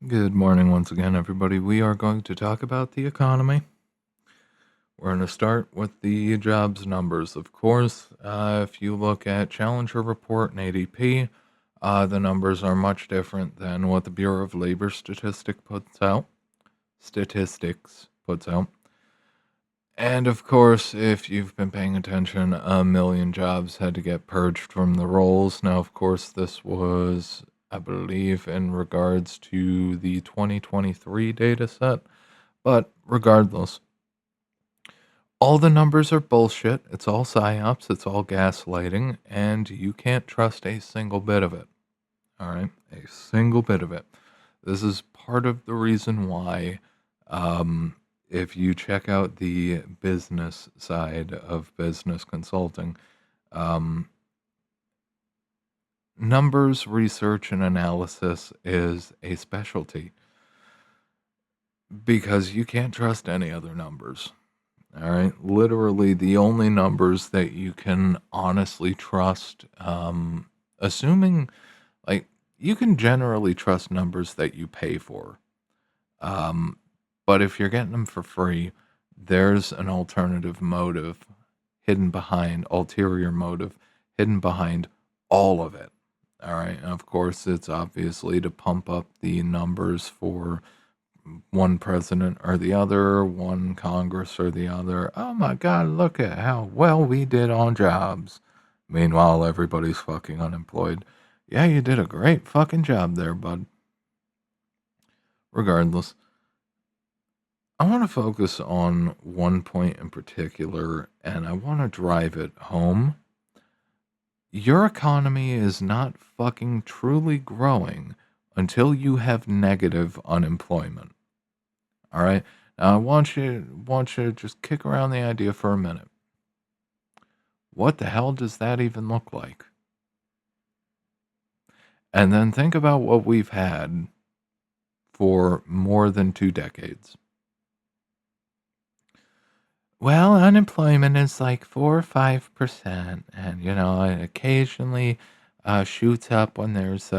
Good morning once again, everybody. We are going to talk about the economy. We're going to start with the jobs numbers. Of course, if you look at Challenger Report and ADP, the numbers are much different than what the Bureau of Labor Statistics puts out. And of course, if you've been paying attention, a million jobs had to get purged from the rolls. Now, of course, this was, I believe, in regards to the 2023 data set. But regardless, all the numbers are bullshit. It's all psyops. It's all gaslighting. And you can't trust a single bit of it. All right? A single bit of it. This is part of the reason why, if you check out the business side of business consulting, um, numbers research and analysis is a specialty because you can't trust any other numbers. All right. Literally, the only numbers that you can honestly trust, assuming like you can generally trust numbers that you pay for. Um, but if you're getting them for free, there's an alternative motive hidden behind, ulterior motive hidden behind all of it. All right. And of course, it's obviously to pump up the numbers for one president or the other, one Congress or the other. Oh my God, look at how well we did on jobs. Meanwhile, everybody's fucking unemployed. Yeah, you did a great fucking job there, bud. Regardless, I want to focus on one point in particular and I want to drive it home. Your economy is not fucking truly growing until you have negative unemployment. All right. Now I want you to just kick around the idea for a minute. What the hell does that even look like? And then think about what we've had for more than 2 decades. Well, unemployment is like 4 or 5%, and it occasionally shoots up when there's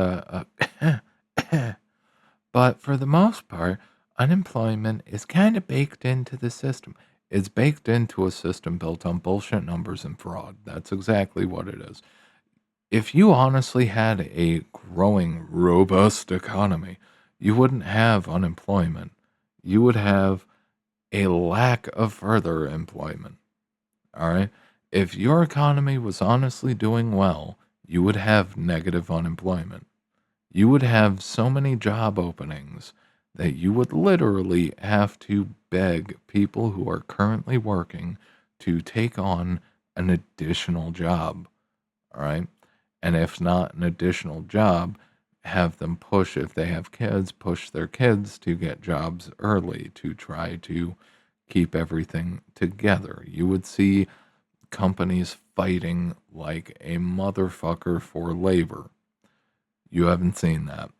but for the most part, unemployment is kind of baked into the system. It's baked into a system built on bullshit numbers and fraud. That's exactly what it is. If you honestly had a growing, robust economy, you wouldn't have unemployment. You would have a lack of further employment. All right. If your economy was honestly doing well, you would have negative unemployment. You would have so many job openings that you would literally have to beg people who are currently working to take on an additional job. All right. And if not an additional job, have them push, if they have kids, push their kids to get jobs early to try to keep everything together. You would see companies fighting like a motherfucker for labor. You haven't seen that.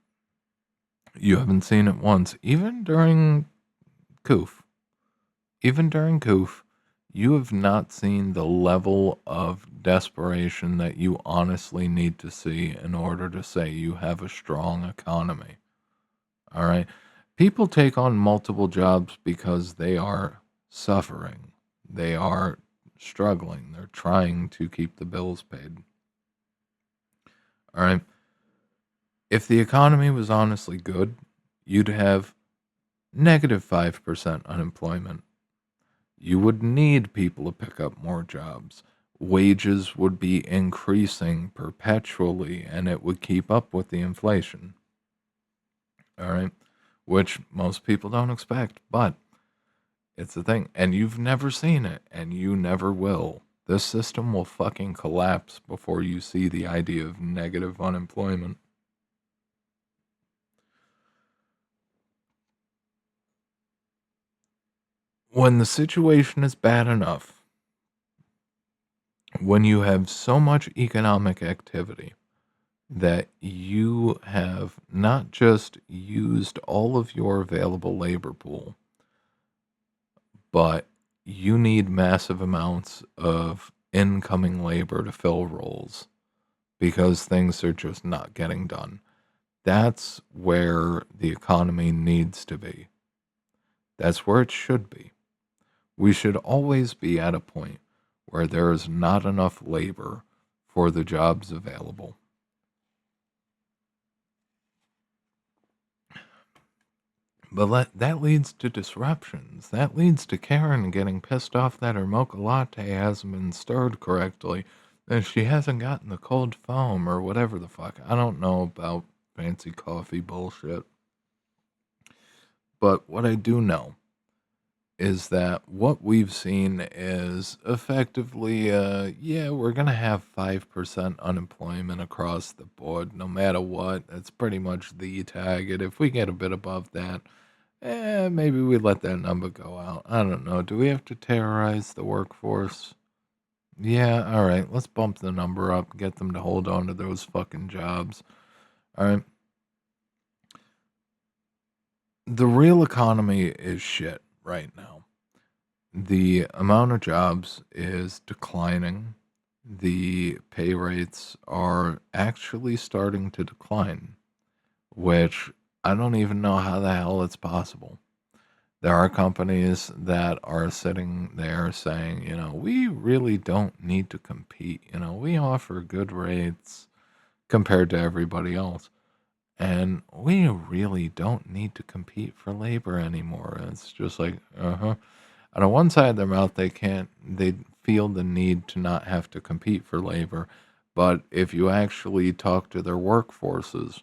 You haven't seen it once, even during Coof. Even during Coof, you have not seen the level of desperation that you honestly need to see in order to say you have a strong economy. All right. People take on multiple jobs because they are suffering. They are struggling. They're trying to keep the bills paid. All right. If the economy was honestly good, you'd have negative 5% unemployment. You would need people to pick up more jobs. Wages would be increasing perpetually and it would keep up with the inflation. All right. Which most people don't expect, but it's a thing. And you've never seen it and you never will. This system will fucking collapse before you see the idea of negative unemployment. When the situation is bad enough, when you have so much economic activity that you have not just used all of your available labor pool, but you need massive amounts of incoming labor to fill roles because things are just not getting done. That's where the economy needs to be. That's where it should be. We should always be at a point where there is not enough labor for the jobs available. But that leads to disruptions. That leads to Karen getting pissed off that her mocha latte hasn't been stirred correctly, and she hasn't gotten the cold foam or whatever the fuck. I don't know about fancy coffee bullshit. But what I do know is that what we've seen is effectively, yeah, we're going to have 5% unemployment across the board, no matter what. That's pretty much the target. If we get a bit above that, maybe we let that number go out. I don't know. Do we have to terrorize the workforce? Yeah, all right. Let's bump the number up, get them to hold on to those fucking jobs. All right. The real economy is shit right now. The amount of jobs is declining. The pay rates are actually starting to decline, which I don't even know how the hell it's possible. There are companies that are sitting there saying, we really don't need to compete. We offer good rates compared to everybody else. And we really don't need to compete for labor anymore. It's just like, uh-huh. And on one side of their mouth, they feel the need to not have to compete for labor. But if you actually talk to their workforces,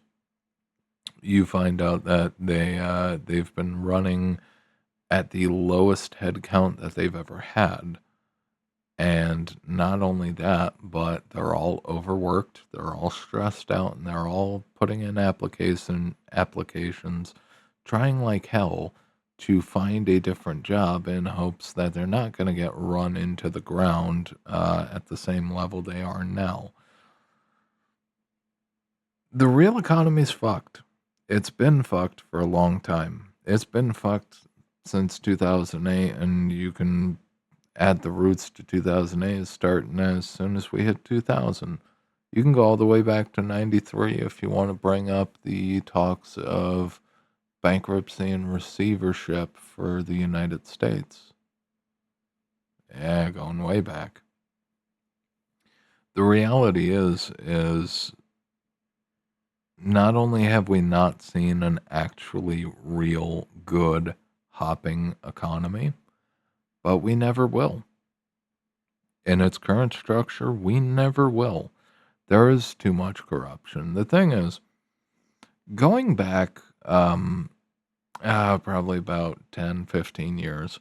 you find out that they've been running at the lowest headcount that they've ever had. And not only that, but they're all overworked, they're all stressed out, and they're all putting in applications, trying like hell to find a different job in hopes that they're not going to get run into the ground at the same level they are now. The real economy's fucked. It's been fucked for a long time. It's been fucked since 2008, and you can add the roots to 2008 starting as soon as we hit 2000. You can go all the way back to 93 if you want to bring up the talks of bankruptcy and receivership for the United States. Yeah, going way back. The reality is not only have we not seen an actually real good hopping economy, but we never will. In its current structure, we never will. There is too much corruption. The thing is, going back probably about 10, 15 years,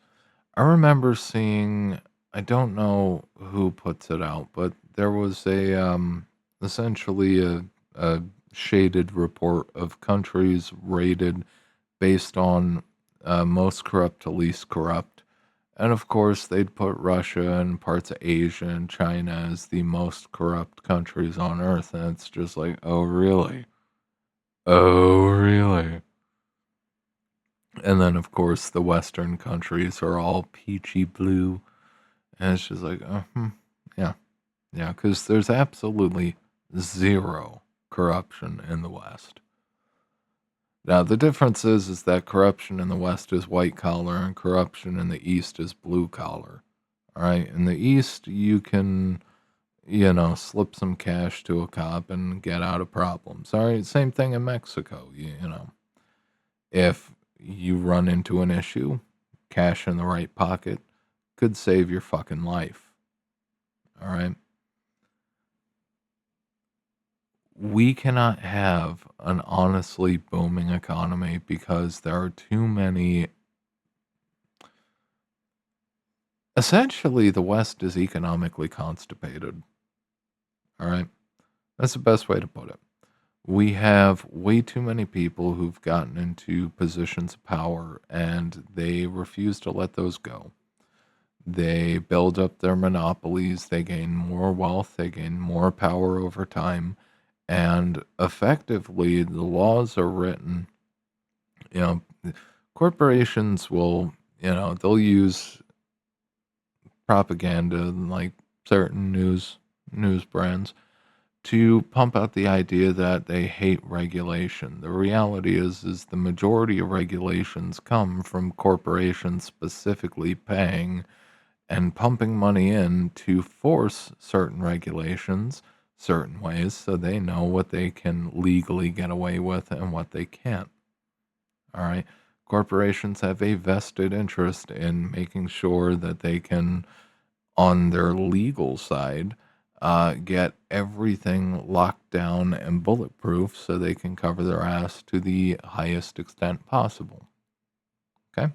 I remember seeing, I don't know who puts it out, but there was essentially a shaded report of countries rated based on most corrupt to least corrupt. And of course, they'd put Russia and parts of Asia and China as the most corrupt countries on earth. And it's just like, oh, really? Oh, really? And then, of course, the Western countries are all peachy blue. And it's just like, yeah, yeah, because there's absolutely zero corruption in the West. Now, the difference is that corruption in the West is white collar and corruption in the East is blue collar. All right. In the East, you can, slip some cash to a cop and get out of problems. All right. Same thing in Mexico. If you run into an issue, cash in the right pocket could save your fucking life. All right. We cannot have an honestly booming economy because there are too many. Essentially, the West is economically constipated. All right. That's the best way to put it. We have way too many people who've gotten into positions of power and they refuse to let those go. They build up their monopolies, they gain more wealth, they gain more power over time, and effectively the laws are written, you know, corporations will, they'll use propaganda and like certain news brands to pump out the idea that they hate regulation. The reality is the majority of regulations come from corporations specifically paying and pumping money in to force certain regulations certain ways so they know what they can legally get away with and what they can't. All right. Corporations have a vested interest in making sure that they can, on their legal side, get everything locked down and bulletproof so they can cover their ass to the highest extent possible. Okay?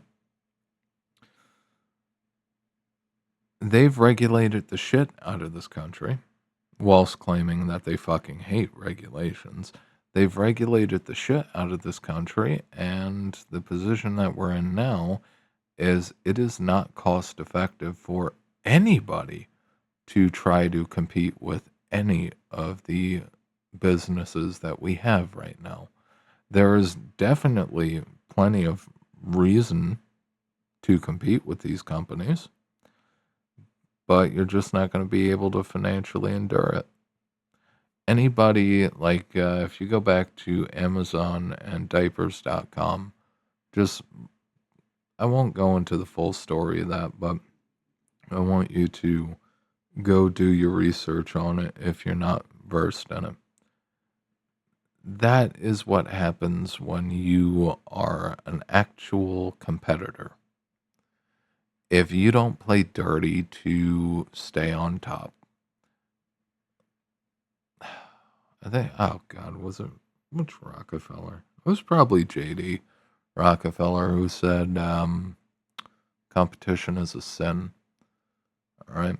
They've regulated the shit out of this country whilst claiming that they fucking hate regulations. They've regulated the shit out of this country, and the position that we're in now is it is not cost effective for anybody to try to compete with any of the businesses that we have right now. There is definitely plenty of reason to compete with these companies, but you're just not going to be able to financially endure it. Anybody, like, if you go back to Amazon and diapers.com, just, I won't go into the full story of that, but I want you to go do your research on it if you're not versed in it. That is what happens when you are an actual competitor. If you don't play dirty to stay on top, I think, oh God, was it, which Rockefeller? It was probably JD Rockefeller who said competition is a sin. All right.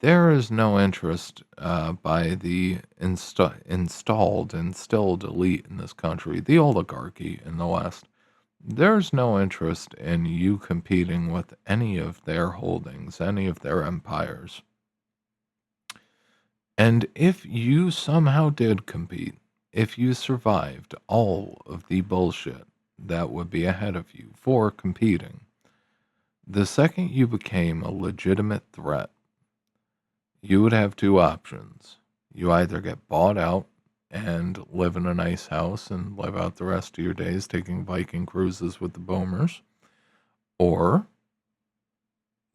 There is no interest by the instilled elite in this country, the oligarchy in the West. There's no interest in you competing with any of their holdings, any of their empires. And if you somehow did compete, if you survived all of the bullshit that would be ahead of you for competing, the second you became a legitimate threat, you would have two options. You either get bought out and live in a nice house and live out the rest of your days taking Viking cruises with the boomers, or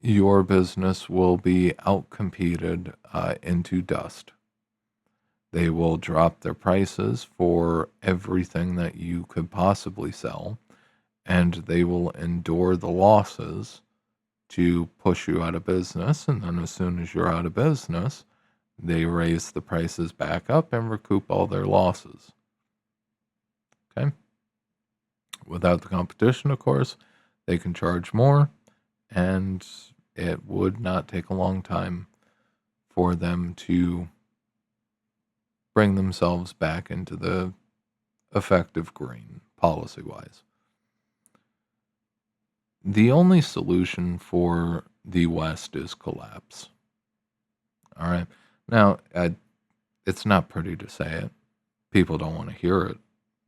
your business will be outcompeted into dust. They will drop their prices for everything that you could possibly sell, and they will endure the losses to push you out of business. And then as soon as you're out of business, they raise the prices back up and recoup all their losses. Okay? Without the competition, of course, they can charge more, and it would not take a long time for them to bring themselves back into the effective green policy-wise. The only solution for the West is collapse. All right. Now, it's not pretty to say it. People don't want to hear it,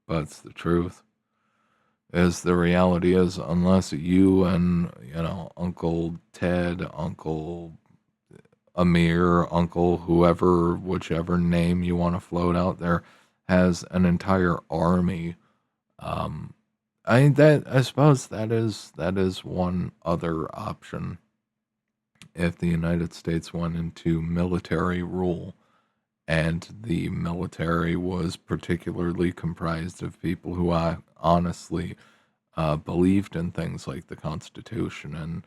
but it's the truth. Is the reality is, unless you and, Uncle Ted, Uncle Amir, Uncle whoever, whichever name you want to float out there, has an entire army. I suppose that is one other option. If the United States went into military rule, and the military was particularly comprised of people who honestly believed in things like the Constitution and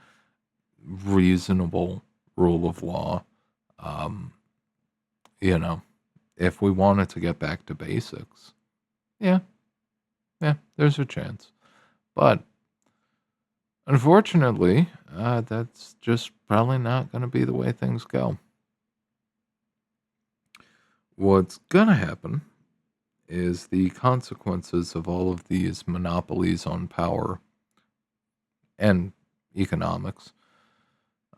reasonable rule of law. Um, if we wanted to get back to basics, yeah, there's a chance. But unfortunately, that's just probably not going to be the way things go. What's going to happen is the consequences of all of these monopolies on power and economics,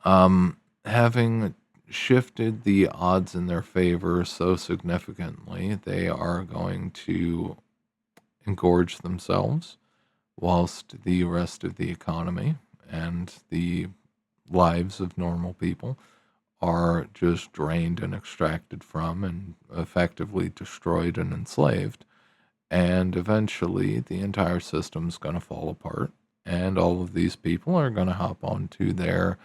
having shifted the odds in their favor so significantly, they are going to engorge themselves, whilst the rest of the economy and the lives of normal people are just drained and extracted from and effectively destroyed and enslaved. And eventually, the entire system's going to fall apart. And all of these people are going to hop onto their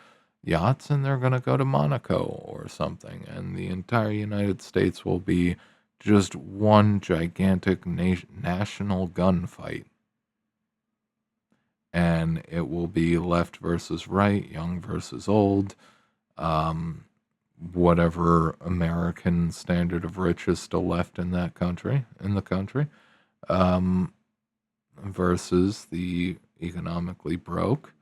yachts and they're going to go to Monaco or something. And the entire United States will be just one gigantic national gunfight. And it will be left versus right, young versus old, um, whatever American standard of rich is still left in that country, in the country, um, versus the economically broke.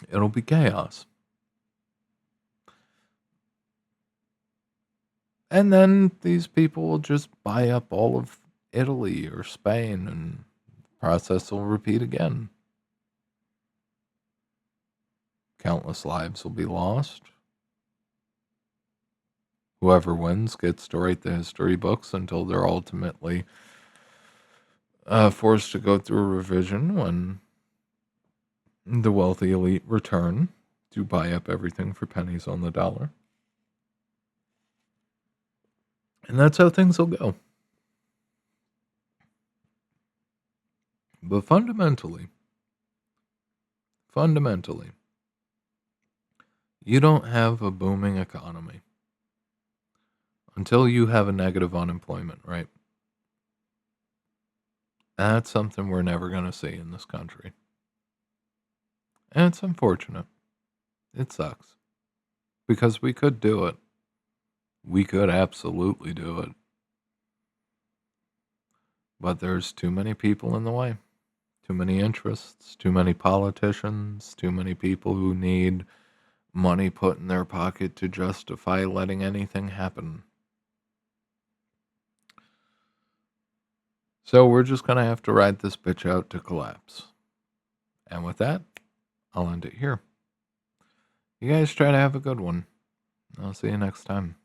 It'll be chaos. And then these people will just buy up all of Italy or Spain, and the process will repeat again. Countless lives will be lost. Whoever wins gets to write the history books until they're ultimately forced to go through a revision when the wealthy elite return to buy up everything for pennies on the dollar. And that's how things will go. But fundamentally, you don't have a booming economy until you have a negative unemployment rate. That's something we're never going to see in this country. And it's unfortunate. It sucks. Because we could do it. We could absolutely do it. But there's too many people in the way. Too many interests, too many politicians, too many people who need money put in their pocket to justify letting anything happen. So we're just going to have to ride this bitch out to collapse. And with that, I'll end it here. You guys try to have a good one. I'll see you next time.